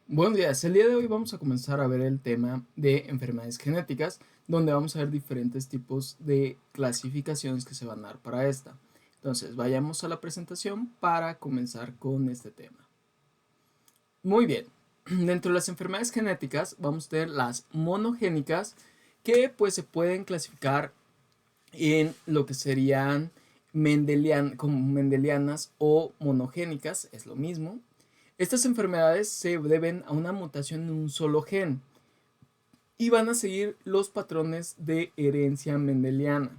Buenos días, el día de hoy vamos a comenzar a ver el tema de enfermedades genéticas, donde vamos a ver diferentes tipos de clasificaciones que se van a dar para esta. Entonces, vayamos a la presentación para comenzar con este tema. Muy bien, dentro de las enfermedades genéticas vamos a tener las monogénicas, que pues se pueden clasificar en lo que serían como mendelianas o monogénicas, es lo mismo. Estas enfermedades se deben a una mutación en un solo gen y van a seguir los patrones de herencia mendeliana.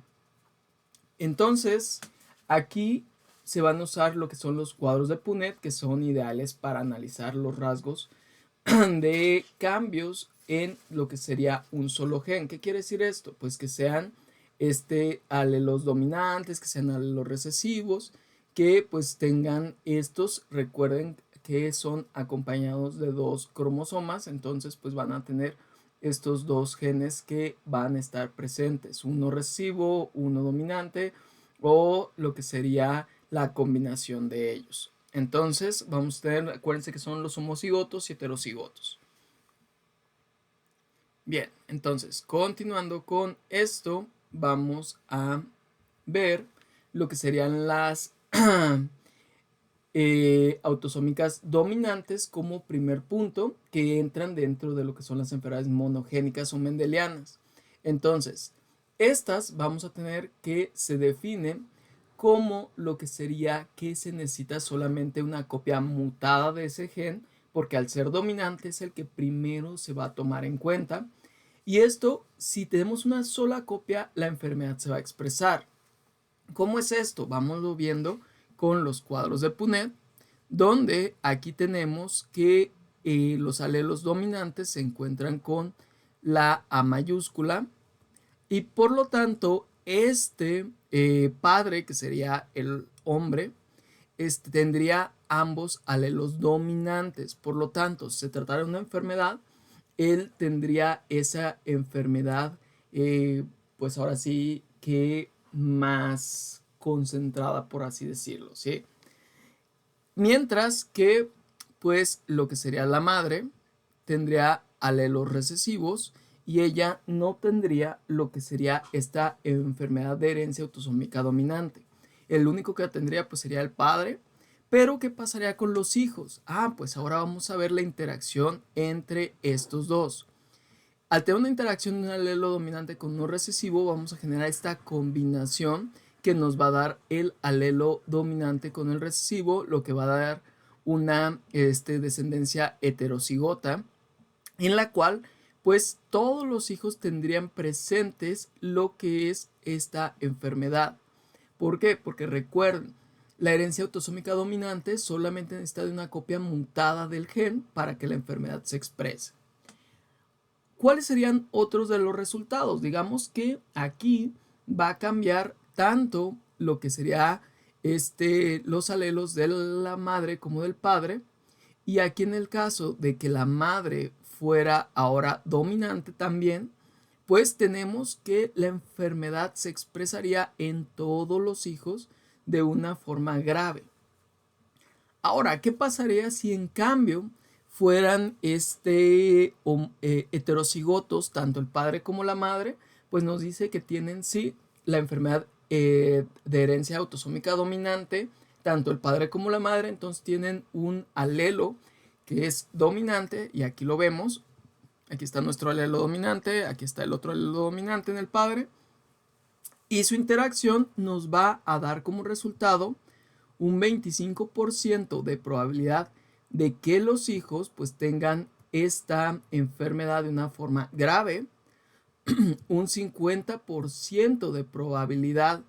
Entonces, aquí se van a usar lo que son los cuadros de Punnett, que son ideales para analizar los rasgos de cambios en lo que sería un solo gen. ¿Qué quiere decir esto? Pues que sean alelos dominantes, que sean alelos recesivos, que pues tengan estos, recuerden que son acompañados de dos cromosomas, entonces pues van a tener estos dos genes que van a estar presentes, uno recesivo, uno dominante, o lo que sería la combinación de ellos. Entonces vamos a tener, acuérdense que son los homocigotos y heterocigotos. Bien, entonces continuando con esto, vamos a ver lo que serían las autosómicas dominantes como primer punto, que entran dentro de lo que son las enfermedades monogénicas o mendelianas. Entonces, estas vamos a tener que se definen como lo que sería que se necesita solamente una copia mutada de ese gen, porque al ser dominante es el que primero se va a tomar en cuenta. Y esto, si tenemos una sola copia, la enfermedad se va a expresar. ¿Cómo es esto? Vámonos viendo con los cuadros de Punnett, donde aquí tenemos que los alelos dominantes se encuentran con la A mayúscula y por lo tanto padre, que sería el hombre, tendría ambos alelos dominantes. Por lo tanto, si se tratara de una enfermedad, él tendría esa enfermedad, pues ahora sí que más concentrada, por así decirlo, ¿sí? Mientras que, pues, lo que sería la madre tendría alelos recesivos y ella no tendría lo que sería esta enfermedad de herencia autosómica dominante. El único que tendría, pues, sería el padre. Pero, ¿qué pasaría con los hijos? Pues ahora vamos a ver la interacción entre estos dos. Al tener una interacción de un alelo dominante con uno recesivo, vamos a generar esta combinación que nos va a dar el alelo dominante con el recesivo, lo que va a dar una descendencia heterocigota, en la cual pues todos los hijos tendrían presentes lo que es esta enfermedad. ¿Por qué? Porque recuerden, la herencia autosómica dominante solamente necesita de una copia mutada del gen para que la enfermedad se exprese. ¿Cuáles serían otros de los resultados? Digamos que aquí va a cambiar tanto lo que sería los alelos de la madre como del padre. Y aquí en el caso de que la madre fuera ahora dominante también, pues tenemos que la enfermedad se expresaría en todos los hijos de una forma grave. Ahora, ¿qué pasaría si en cambio fueran heterocigotos, tanto el padre como la madre? Pues nos dice que tienen sí la enfermedad de herencia autosómica dominante, tanto el padre como la madre, entonces tienen un alelo que es dominante, y aquí lo vemos, aquí está nuestro alelo dominante, aquí está el otro alelo dominante en el padre, y su interacción nos va a dar como resultado un 25% de probabilidad de que los hijos pues tengan esta enfermedad de una forma grave, un 50% de probabilidad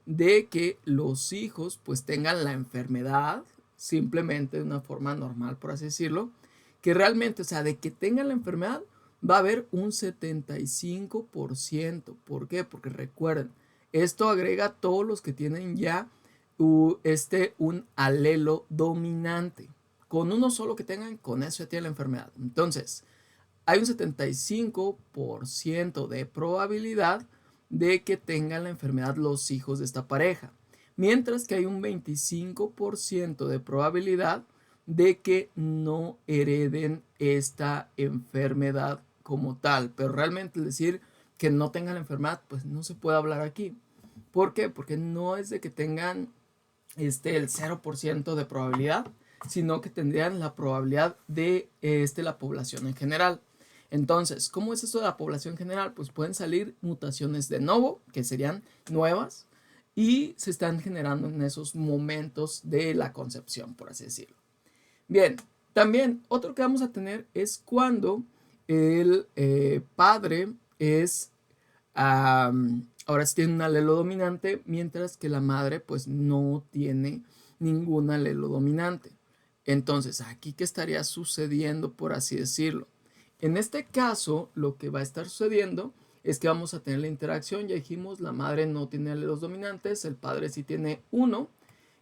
de que los hijos pues tengan la enfermedad simplemente de una forma normal, por así decirlo, que realmente, o sea, de que tengan la enfermedad va a haber un 75%. ¿Por qué? Porque recuerden, esto agrega a todos los que tienen ya un alelo dominante. Con uno solo que tengan, con eso ya tienen la enfermedad. Entonces, hay un 75% de probabilidad de que tengan la enfermedad los hijos de esta pareja. Mientras que hay un 25% de probabilidad de que no hereden esta enfermedad como tal. Pero realmente decir que no tengan la enfermedad, pues no se puede hablar aquí. ¿Por qué? Porque no es de que tengan el 0% de probabilidad, sino que tendrían la probabilidad de la población en general. Entonces, ¿cómo es esto de la población general? Pues pueden salir mutaciones de novo, que serían nuevas, y se están generando en esos momentos de la concepción, por así decirlo. Bien, también otro que vamos a tener es cuando el padre es, ahora sí tiene un alelo dominante, mientras que la madre pues no tiene ningún alelo dominante. Entonces, aquí qué estaría sucediendo, por así decirlo. En este caso, lo que va a estar sucediendo es que vamos a tener la interacción. Ya dijimos, la madre no tiene alelos dominantes, el padre sí tiene uno.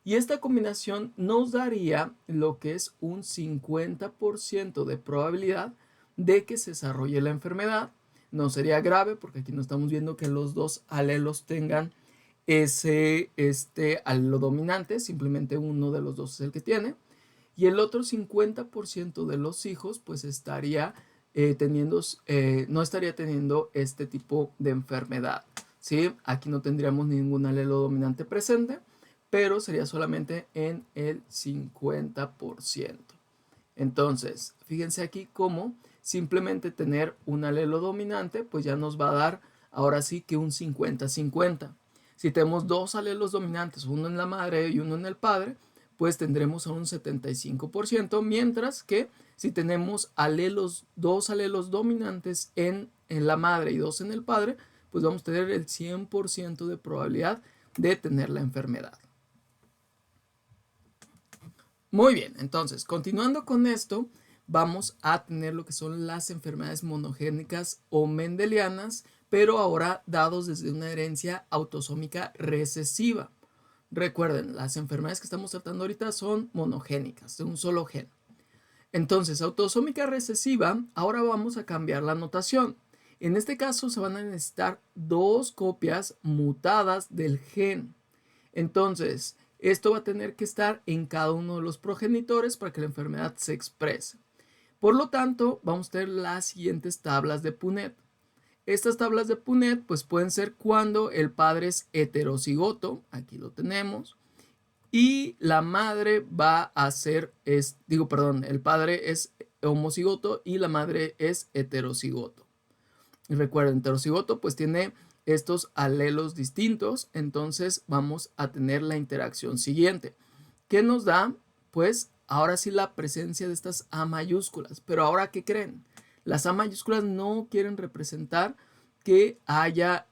Y esta combinación nos daría lo que es un 50% de probabilidad de que se desarrolle la enfermedad. No sería grave porque aquí no estamos viendo que los dos alelos tengan ese alelo dominante, simplemente uno de los dos es el que tiene. Y el otro 50% de los hijos pues estaría no estaría teniendo este tipo de enfermedad. ¿Sí? Aquí no tendríamos ningún alelo dominante presente, pero sería solamente en el 50%. Entonces, fíjense aquí cómo simplemente tener un alelo dominante, pues ya nos va a dar ahora sí que un 50-50. Si tenemos dos alelos dominantes, uno en la madre y uno en el padre, pues tendremos a un 75%, mientras que si tenemos dos alelos dominantes en la madre y dos en el padre, pues vamos a tener el 100% de probabilidad de tener la enfermedad. Muy bien, entonces, continuando con esto, vamos a tener lo que son las enfermedades monogénicas o mendelianas, pero ahora dados desde una herencia autosómica recesiva. Recuerden, las enfermedades que estamos tratando ahorita son monogénicas, de un solo gen. Entonces, autosómica recesiva, ahora vamos a cambiar la notación. En este caso se van a necesitar dos copias mutadas del gen. Entonces, esto va a tener que estar en cada uno de los progenitores para que la enfermedad se exprese. Por lo tanto, vamos a tener las siguientes tablas de Punnett. Estas tablas de Punnett pues pueden ser cuando el padre es heterocigoto, aquí lo tenemos, y la madre va a ser, el padre es homocigoto y la madre es heterocigoto. Y recuerden, heterocigoto pues tiene estos alelos distintos, entonces vamos a tener la interacción siguiente. ¿Qué nos da? Pues ahora sí la presencia de estas A mayúsculas. Pero ahora, ¿qué creen? Las A mayúsculas no quieren representar que haya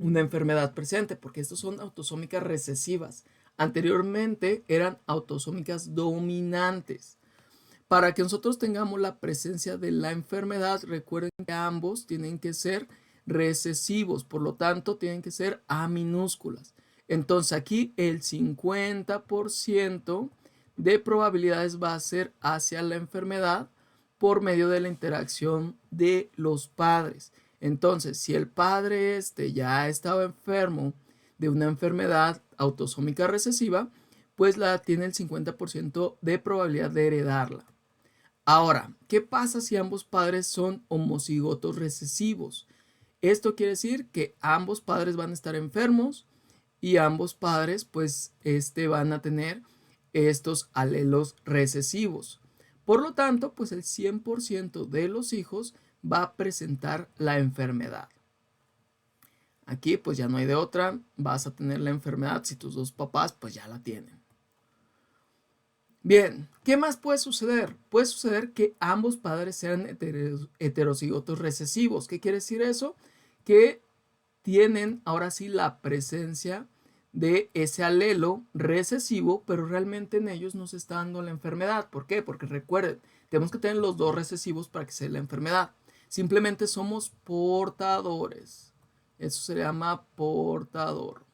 una enfermedad presente, porque estos son autosómicas recesivas. Anteriormente eran autosómicas dominantes. Para que nosotros tengamos la presencia de la enfermedad, recuerden que ambos tienen que ser recesivos, por lo tanto tienen que ser A minúsculas. Entonces aquí el 50% de probabilidades va a ser hacia la enfermedad por medio de la interacción de los padres. Entonces, si el padre ya estaba enfermo de una enfermedad autosómica recesiva, pues tiene el 50% de probabilidad de heredarla. Ahora, ¿qué pasa si ambos padres son homocigotos recesivos? Esto quiere decir que ambos padres van a estar enfermos y ambos padres pues van a tener estos alelos recesivos. Por lo tanto, pues el 100% de los hijos va a presentar la enfermedad. Aquí pues ya no hay de otra, vas a tener la enfermedad si tus dos papás pues ya la tienen. Bien, ¿qué más puede suceder? Puede suceder que ambos padres sean heterocigotos recesivos. ¿Qué quiere decir eso? Que tienen ahora sí la presencia de ese alelo recesivo, pero realmente en ellos no se está dando la enfermedad. ¿Por qué? Porque recuerden, tenemos que tener los dos recesivos para que se dé la enfermedad. Simplemente somos portadores. Eso se llama portador.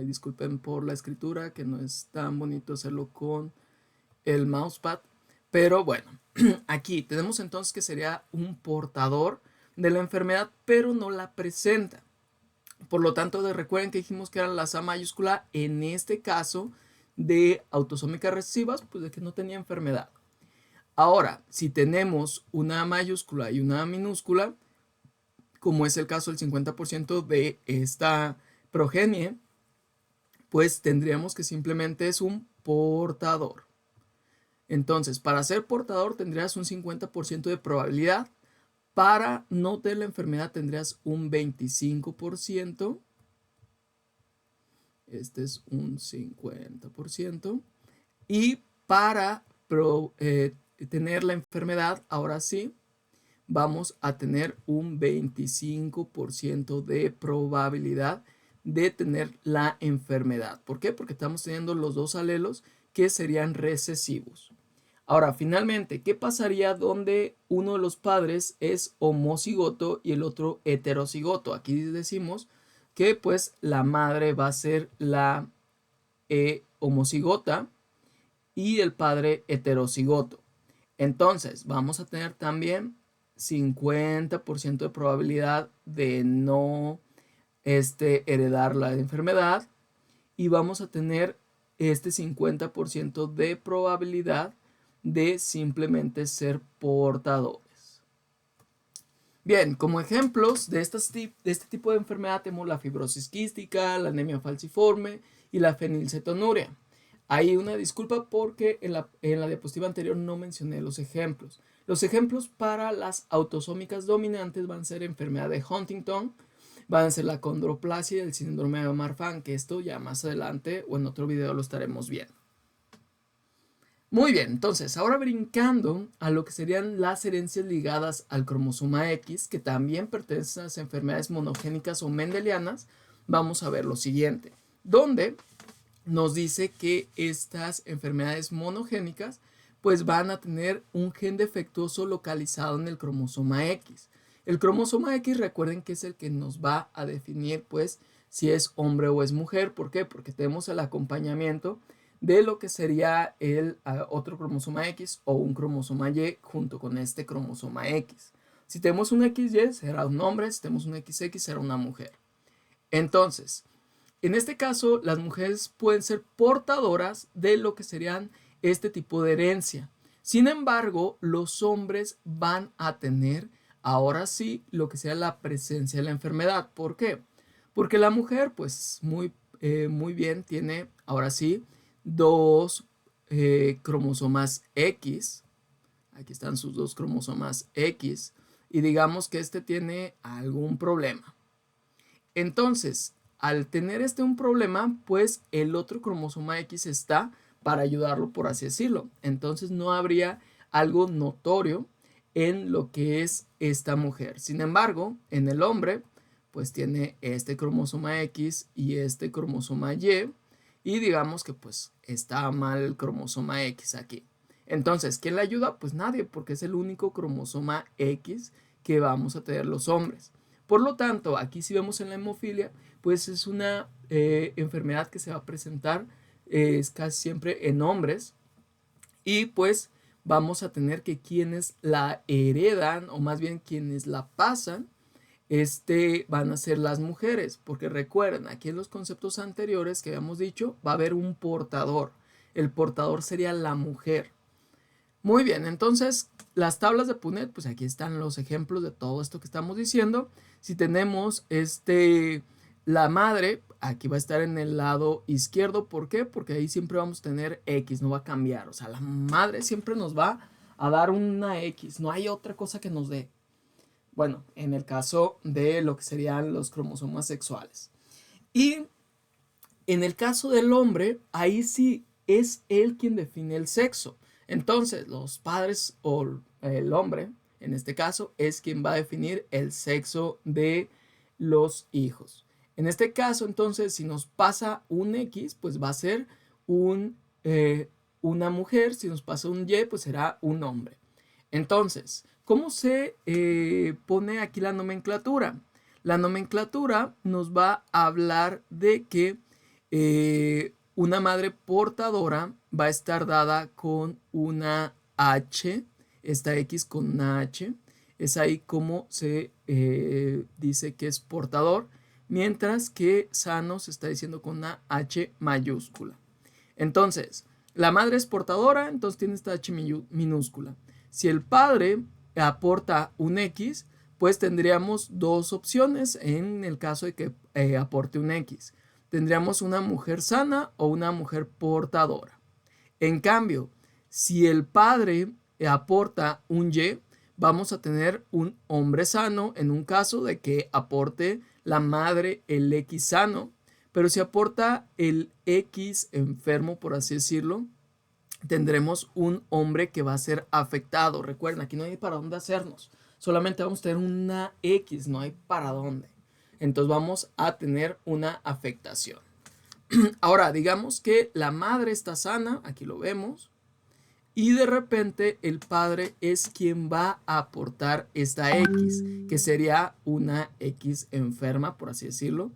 Disculpen por la escritura, que no es tan bonito hacerlo con el mousepad. Pero bueno, aquí tenemos entonces que sería un portador de la enfermedad, pero no la presenta. Por lo tanto, recuerden que dijimos que era la A mayúscula en este caso de autosómicas recesivas, pues de que no tenía enfermedad. Ahora, si tenemos una A mayúscula y una A minúscula, como es el caso del 50% de esta progenie, pues tendríamos que simplemente es un portador. Entonces, para ser portador tendrías un 50% de probabilidad. Para no tener la enfermedad tendrías un 25%. Este es un 50%. Y para tener la enfermedad, ahora sí, vamos a tener un 25% de probabilidad de tener la enfermedad. ¿Por qué? Porque estamos teniendo los dos alelos que serían recesivos. Ahora, finalmente, ¿qué pasaría donde uno de los padres es homocigoto y el otro heterocigoto? Aquí decimos que pues la madre va a ser la homocigota y el padre heterocigoto. Entonces, vamos a tener también 50% de probabilidad de no heredar la enfermedad y vamos a tener este 50% de probabilidad de simplemente ser portadores. Bien, como ejemplos de este tipo de enfermedad tenemos la fibrosis quística, la anemia falciforme y la fenilcetonuria. Hay una disculpa porque en la diapositiva anterior no mencioné los ejemplos. Los ejemplos para las autosómicas dominantes van a ser enfermedad de Huntington, van a ser la condroplasia y el síndrome de Marfan, que esto ya más adelante o en otro video lo estaremos viendo. Muy bien, entonces ahora brincando a lo que serían las herencias ligadas al cromosoma X, que también pertenecen a las enfermedades monogénicas o mendelianas, vamos a ver lo siguiente, donde nos dice que estas enfermedades monogénicas pues van a tener un gen defectuoso localizado en el cromosoma X. El cromosoma X, recuerden que es el que nos va a definir pues si es hombre o es mujer. ¿Por qué? Porque tenemos el acompañamiento de lo que sería el otro cromosoma X o un cromosoma Y junto con este cromosoma X. Si tenemos un XY será un hombre, si tenemos un XX será una mujer. Entonces, en este caso, las mujeres pueden ser portadoras de lo que serían este tipo de herencia. Sin embargo, los hombres van a tener ahora sí lo que sea la presencia de la enfermedad. ¿Por qué? Porque la mujer, pues muy bien, tiene ahora sí dos cromosomas X. Aquí están sus dos cromosomas X. Y digamos que este tiene algún problema. Entonces, al tener un problema, pues el otro cromosoma X está para ayudarlo, por así decirlo. Entonces no habría algo notorio en lo que es esta mujer. Sin embargo, en el hombre, pues tiene este cromosoma X y este cromosoma Y. Y digamos que pues está mal el cromosoma X aquí. Entonces, ¿quién le ayuda? Pues nadie, porque es el único cromosoma X que vamos a tener los hombres. Por lo tanto, aquí si vemos en la hemofilia, pues es una enfermedad que se va a presentar casi siempre en hombres y pues vamos a tener que quienes la heredan o más bien quienes la pasan van a ser las mujeres, porque recuerden, aquí en los conceptos anteriores que habíamos dicho, va a haber un portador. El portador sería la mujer. Muy bien, entonces las tablas de Punnett, pues aquí están los ejemplos de todo esto que estamos diciendo. Si tenemos la madre, aquí va a estar en el lado izquierdo. ¿Por qué? Porque ahí siempre vamos a tener X, no va a cambiar. O sea, la madre siempre nos va a dar una X, no hay otra cosa que nos dé. Bueno, en el caso de lo que serían los cromosomas sexuales. Y en el caso del hombre, ahí sí es él quien define el sexo. Entonces, los padres o el hombre, en este caso, es quien va a definir el sexo de los hijos. En este caso, entonces, si nos pasa un X, pues va a ser una mujer. Si nos pasa un Y, pues será un hombre. Entonces, ¿cómo se pone aquí la nomenclatura? La nomenclatura nos va a hablar de que una madre portadora va a estar dada con una H, esta X con una H. Es ahí como se dice que es portador. mientras que sano se está diciendo con una H mayúscula. Entonces, la madre es portadora, entonces tiene esta H minúscula. Si el padre aporta un X, pues tendríamos dos opciones en el caso de que aporte un X. Tendríamos una mujer sana o una mujer portadora. En cambio, si el padre aporta un Y, vamos a tener un hombre sano en un caso de que aporte la madre el X sano, pero si aporta el X enfermo, por así decirlo, tendremos un hombre que va a ser afectado. Recuerden, aquí no hay para dónde hacernos, solamente vamos a tener una X, no hay para dónde. Entonces vamos a tener una afectación. Ahora, digamos que la madre está sana, aquí lo vemos, y de repente el padre es quien va a aportar esta X, que sería una X enferma, por así decirlo.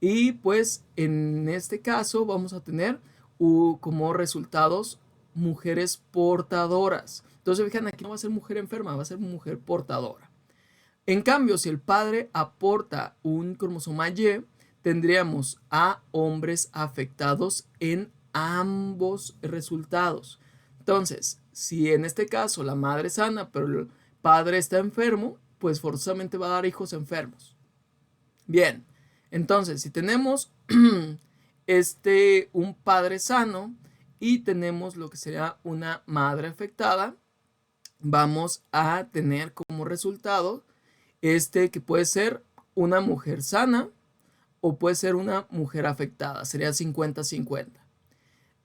Y pues en este caso vamos a tener como resultados mujeres portadoras. Entonces, fijan, aquí no va a ser mujer enferma, va a ser mujer portadora. En cambio, si el padre aporta un cromosoma Y, tendríamos a hombres afectados en ambos resultados. Entonces, si en este caso la madre es sana, pero el padre está enfermo, pues forzosamente va a dar hijos enfermos. Bien, entonces, si tenemos un padre sano y tenemos lo que sería una madre afectada, vamos a tener como resultado que puede ser una mujer sana o puede ser una mujer afectada, sería 50-50.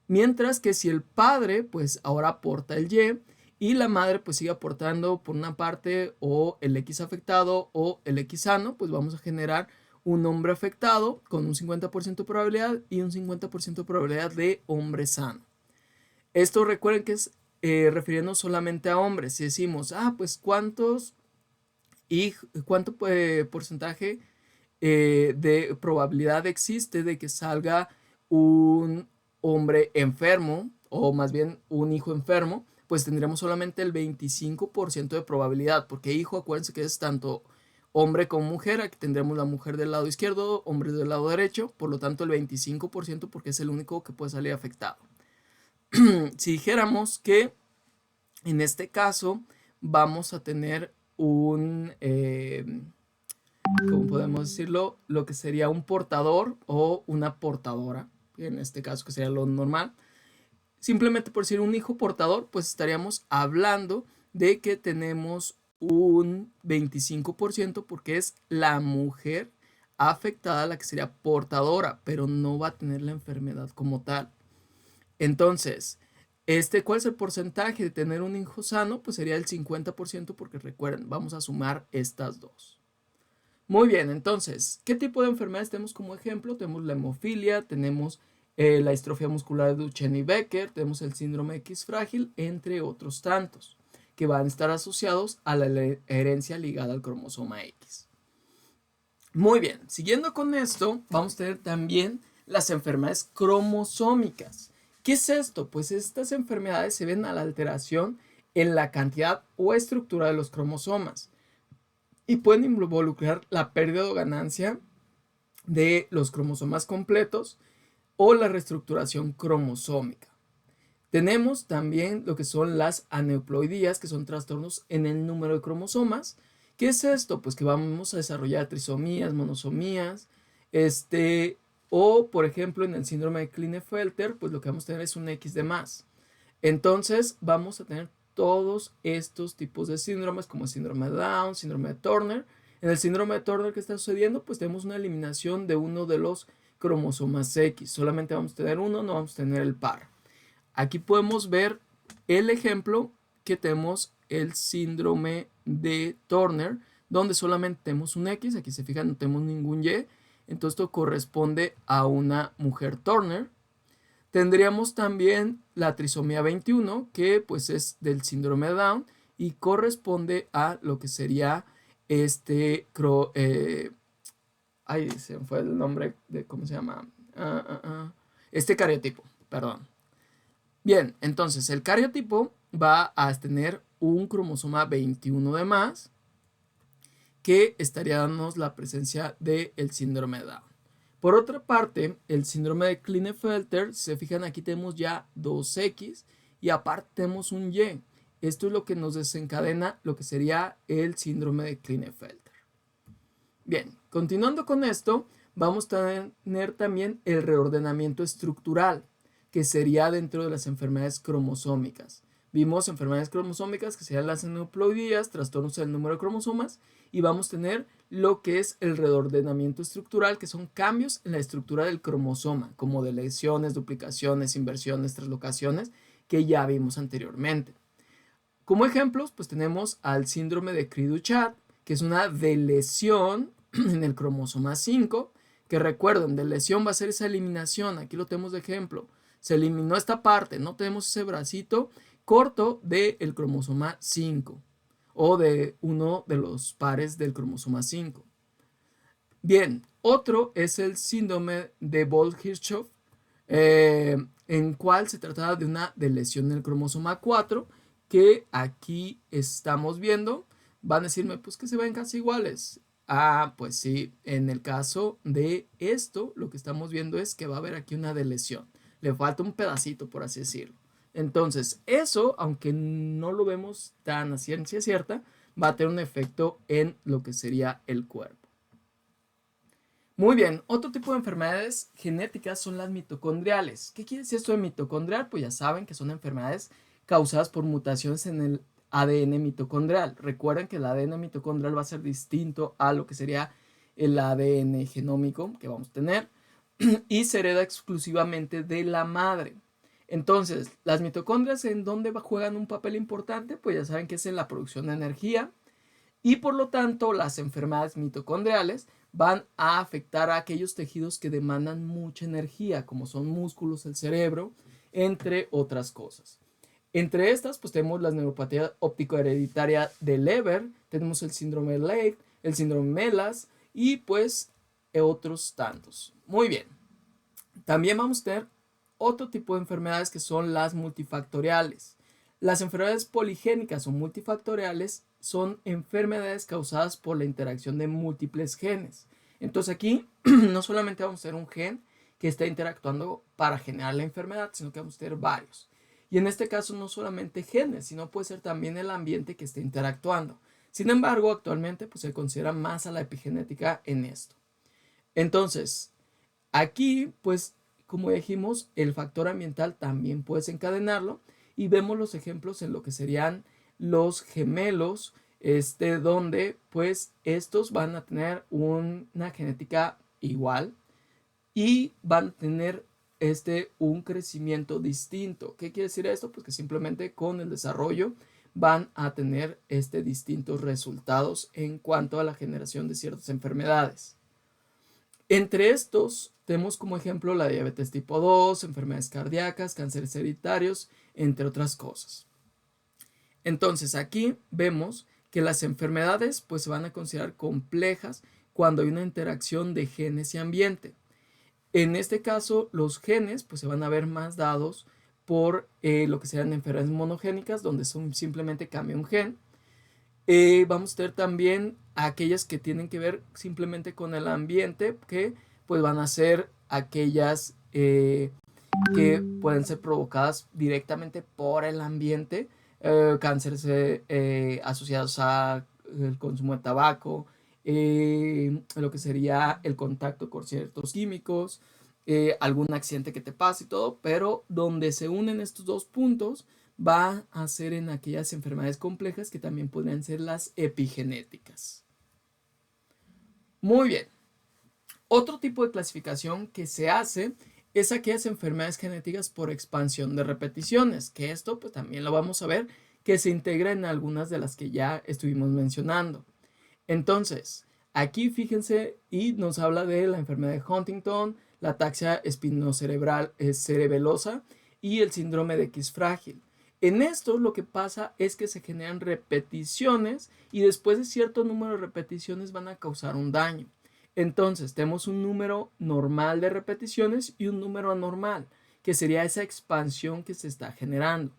Mientras que si el padre pues ahora aporta el Y la madre pues sigue aportando por una parte o el X afectado o el X sano, pues vamos a generar un hombre afectado con un 50% de probabilidad y un 50% de probabilidad de hombre sano. Esto recuerden que es refiriendo solamente a hombres. Si decimos, pues cuánto porcentaje de probabilidad existe de que salga un hombre enfermo, o más bien un hijo enfermo, pues tendremos solamente el 25% de probabilidad, porque hijo, acuérdense que es tanto hombre como mujer. Aquí tendremos la mujer del lado izquierdo, hombre del lado derecho, por lo tanto el 25% porque es el único que puede salir afectado. Si dijéramos que en este caso vamos a tener ¿cómo podemos decirlo? Lo que sería un portador o una portadora, en este caso que sería lo normal. Simplemente por decir un hijo portador, pues estaríamos hablando de que tenemos un 25% porque es la mujer afectada la que sería portadora, pero no va a tener la enfermedad como tal. Entonces, ¿cuál es el porcentaje de tener un hijo sano? Pues sería el 50% porque recuerden, vamos a sumar estas dos. Muy bien, entonces, ¿qué tipo de enfermedades tenemos como ejemplo? Tenemos la hemofilia, tenemos la distrofia muscular de Duchenne y Becker, tenemos el síndrome X frágil, entre otros tantos, que van a estar asociados a la herencia ligada al cromosoma X. Muy bien, siguiendo con esto, vamos a tener también las enfermedades cromosómicas. ¿Qué es esto? Pues estas enfermedades se ven a la alteración en la cantidad o estructura de los cromosomas y pueden involucrar la pérdida o ganancia de los cromosomas completos o la reestructuración cromosómica. Tenemos también lo que son las aneuploidías, que son trastornos en el número de cromosomas. ¿Qué es esto? Pues que vamos a desarrollar trisomías, monosomías, o por ejemplo en el síndrome de Klinefelter, pues lo que vamos a tener es un X de más. Entonces vamos a tener todos estos tipos de síndromes como el síndrome de Down, síndrome de Turner. En el síndrome de Turner, ¿qué está sucediendo? Pues tenemos una eliminación de uno de los cromosomas X. Solamente vamos a tener uno, no vamos a tener el par. Aquí podemos ver el ejemplo que tenemos el síndrome de Turner, donde solamente tenemos un X. Aquí se fijan, no tenemos ningún Y. Entonces esto corresponde a una mujer Turner. Tendríamos también la trisomía 21, que pues es del síndrome de Down y corresponde a lo que sería se me fue el nombre de cómo se llama, cariotipo, perdón. Bien, entonces el cariotipo va a tener un cromosoma 21 de más, que estaría dándonos la presencia del síndrome de Down. Por otra parte, el síndrome de Klinefelter, si se fijan aquí tenemos ya 2X y aparte tenemos un Y. Esto es lo que nos desencadena lo que sería el síndrome de Klinefelter. Bien, continuando con esto, vamos a tener también el reordenamiento estructural, que sería dentro de las enfermedades cromosómicas. Vimos enfermedades cromosómicas que serían las aneuploidías, trastornos del número de cromosomas, y vamos a tener lo que es el reordenamiento estructural, que son cambios en la estructura del cromosoma, como deleciones, duplicaciones, inversiones, translocaciones, que ya vimos anteriormente. Como ejemplos, pues tenemos al síndrome de Cri-du-Chat, que es una deleción en el cromosoma 5, que recuerden, deleción va a ser esa eliminación, aquí lo tenemos de ejemplo, se eliminó esta parte, no tenemos ese bracito corto del cromosoma 5 o de uno de los pares del cromosoma 5. Bien, otro es el síndrome de Boll-Hirschhoff, en cual se trataba de una deleción en el cromosoma 4, que aquí estamos viendo. Van a decirme, pues que se ven casi iguales. Ah, pues sí, en el caso de esto, lo que estamos viendo es que va a haber aquí una deleción. Le falta un pedacito, por así decirlo. Entonces, eso, aunque no lo vemos tan a ciencia cierta, va a tener un efecto en lo que sería el cuerpo. Muy bien, otro tipo de enfermedades genéticas son las mitocondriales. ¿Qué quiere decir esto de mitocondrial? Pues ya saben que son enfermedades causadas por mutaciones en el ADN mitocondrial. Recuerden que el ADN mitocondrial va a ser distinto a lo que sería el ADN genómico que vamos a tener y se hereda exclusivamente de la madre. Entonces, las mitocondrias, ¿en dónde juegan un papel importante? Pues ya saben que es en la producción de energía y por lo tanto las enfermedades mitocondriales van a afectar a aquellos tejidos que demandan mucha energía, como son músculos, el cerebro, entre otras cosas. Entre estas, pues tenemos la neuropatía óptico-hereditaria de Leber, tenemos el síndrome de Leigh, el síndrome de Melas y pues otros tantos. Muy bien. También vamos a tener otro tipo de enfermedades que son las multifactoriales. Las enfermedades poligénicas o multifactoriales son enfermedades causadas por la interacción de múltiples genes. Entonces aquí no solamente vamos a tener un gen que está interactuando para generar la enfermedad, sino que vamos a tener varios. Y en este caso no solamente genes, sino puede ser también el ambiente que esté interactuando. Sin embargo, actualmente pues, se considera más a la epigenética en esto. Entonces, aquí pues como dijimos, el factor ambiental también puedes encadenarlo y vemos los ejemplos en lo que serían los gemelos, donde pues estos van a tener una genética igual y van a tener un crecimiento distinto. ¿Qué quiere decir esto? Pues que simplemente con el desarrollo van a tener distintos resultados en cuanto a la generación de ciertas enfermedades. Entre estos tenemos como ejemplo la diabetes tipo 2, enfermedades cardíacas, cánceres hereditarios, entre otras cosas. Entonces aquí vemos que las enfermedades pues se van a considerar complejas cuando hay una interacción de genes y ambiente. En este caso los genes pues se van a ver más dados por lo que serían enfermedades monogénicas donde son simplemente cambia un gen. Vamos a tener también aquellas que tienen que ver simplemente con el ambiente, que pues van a ser aquellas que pueden ser provocadas directamente por el ambiente, cánceres asociados al consumo de tabaco, lo que sería el contacto con ciertos químicos, algún accidente que te pase y todo, pero donde se unen estos dos puntos va a ser en aquellas enfermedades complejas que también podrían ser las epigenéticas. Muy bien. Otro tipo de clasificación que se hace es aquellas enfermedades genéticas por expansión de repeticiones, que esto pues también lo vamos a ver que se integra en algunas de las que ya estuvimos mencionando. Entonces, aquí fíjense y nos habla de la enfermedad de Huntington, la ataxia espinocerebral cerebelosa y el síndrome de X frágil. En esto lo que pasa es que se generan repeticiones y después de cierto número de repeticiones van a causar un daño. Entonces tenemos un número normal de repeticiones y un número anormal, que sería esa expansión que se está generando.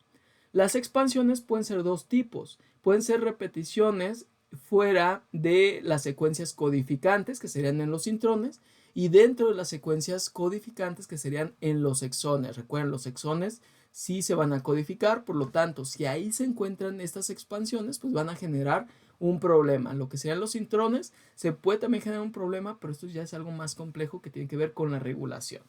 Las expansiones pueden ser dos tipos. Pueden ser repeticiones fuera de las secuencias codificantes, que serían en los intrones, y dentro de las secuencias codificantes, que serían en los exones. Recuerden, los exones sí se van a codificar, por lo tanto, si ahí se encuentran estas expansiones, pues van a generar un problema. Lo que serían los intrones, se puede también generar un problema, pero esto ya es algo más complejo que tiene que ver con la regulación.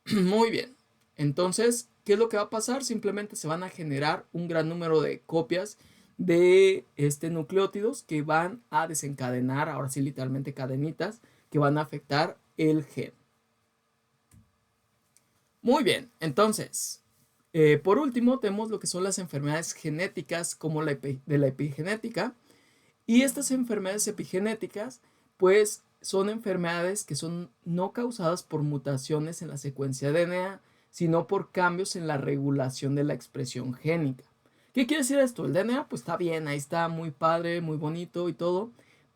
Muy bien. Entonces, ¿qué es lo que va a pasar? Simplemente se van a generar un gran número de copias de nucleótidos que van a desencadenar, ahora sí literalmente cadenitas, que van a afectar el gen. Muy bien, entonces, por último tenemos lo que son las enfermedades genéticas como de la epigenética. Y estas enfermedades epigenéticas, pues son enfermedades que son no causadas por mutaciones en la secuencia de DNA, sino por cambios en la regulación de la expresión génica. ¿Qué quiere decir esto? El DNA pues está bien, ahí está muy padre, muy bonito y todo,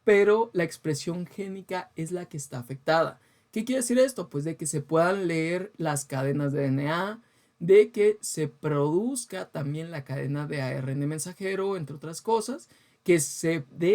pero la expresión génica es la que está afectada. ¿Qué quiere decir esto? Pues de que se puedan leer las cadenas de DNA, de que se produzca también la cadena de ARN mensajero, entre otras cosas, que se dé